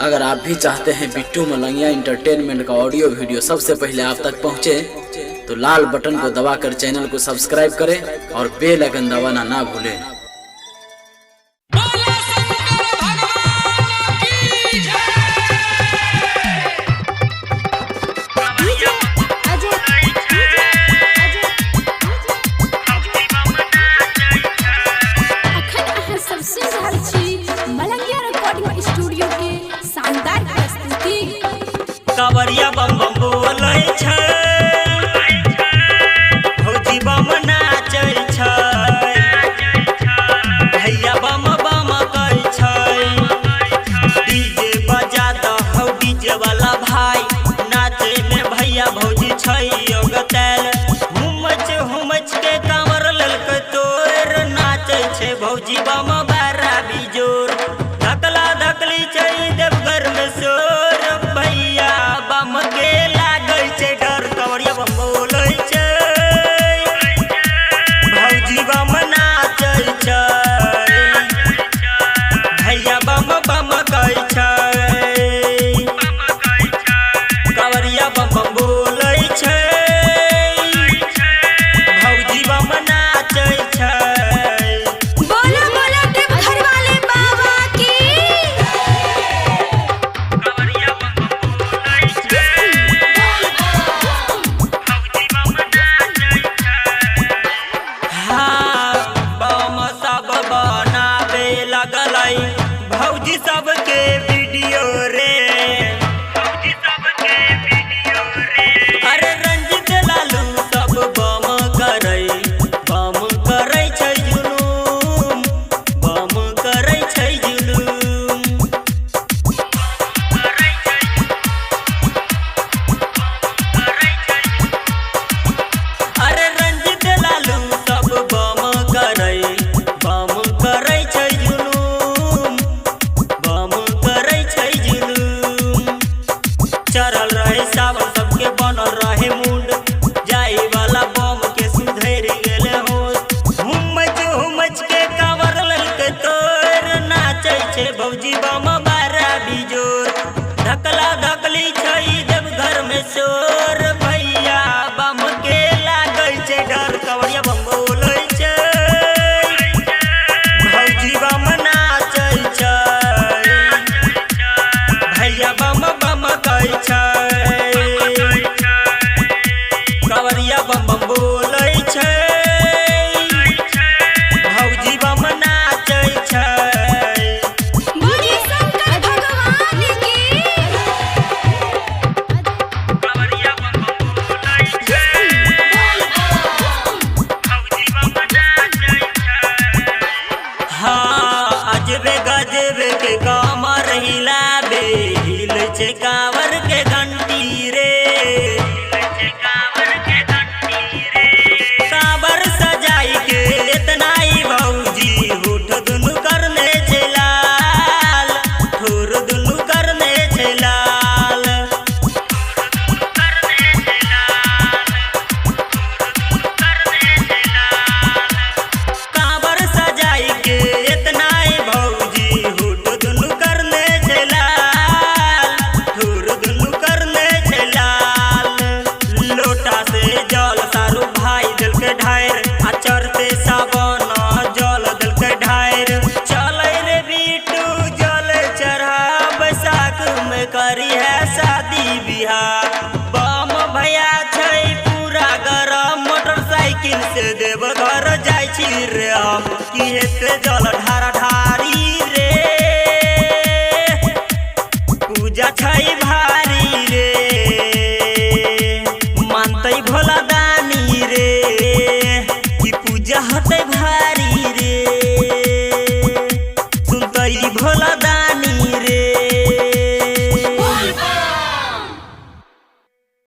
अगर आप भी चाहते हैं बिट्टू मलंगिया इंटरटेनमेंट का ऑडियो वीडियो सबसे पहले आप तक पहुंचे, तो लाल बटन को दबाकर चैनल को सब्सक्राइब करें और बेल आइकन दबाना ना भूलें। कावरिया बम बम बोलै छै, भौजी बम नाचै छै, भैया बम बम कहै छै। डीजे बजा दहौ डीजे वाला भाई, नाचे में भैया भौजी छै योगतैल। हुमच हुमच के कांवर ललकै तोर, नाचै छै भौजी बम बारा बिजोर। धकला धकली छै देवघर में शोर, भैया बम के लागै छै डर। कावरिया बम बोलै छै, भौजी बम नाचै छै, भैया बम बम कहै छै। कावरिया बम बम बोलै छै, भौजी बम नाचै छै। बोलो बोलो देवघर वाले बाबा की। कावरिया बम बम बोलै छै, भौजी बम नाचै छै। हाँ, बम सब बनावे लगलै भौजी सबके वीडियो रे, भौजी सबके वीडियो रे। अरे रंजित लालू सब बम करै छै जुलूम, बम करै छै जुलूम। अरे रंजित लालू सब बम करै छै जुलूम, बम करै छै जुलूम। चढ़ल रहे सावन सबके बनल रहे मुंड, जाई वाला बम के सुधैर गेले होश। हुमच हुमच के कांवर ललकै तोर, नाचै छै भौजी बम बारा बिजोर। धकला धकली छै देवघर में शोर, भैया बम के लागै छै डर। कावरिया बम बोलै छै, भौजी बम नाचै छै, भैया बम बम कहै छै। कावरिया बम बम बोलै छै, भौजी बम नाचै छै। बोलिए शंकर भगवान की। कावरिया बम बम बोलै छै, भौजी बम नाचै छै। हाँ, अजबे गजबे के कामर हिलाबे, हिलै छै कांवर के घंटी रे, कांवर सजाई के इतना ही भौजी होठ दुनु करने छै लाल, ठोर दुनु करने छै लाल। कांवर सजाई के इतना ही भौजी होठ दुनु करने छै लाल, ठोर दुनु करने छै लाल। लोटा से जल सारू भाई देलकै ढायर, आ चढ़ते सावन जल देलकै ढायर। चलै रे बिट्टू जल चढ़ा, बैसाख में करी है शादी बियाह। बम भैया छै पूरा गरम, मोटरसाइकिल से देवघर जाइ छी रे हम। की हेतै जल ढारा ढारी रे, पूजा छै भारी।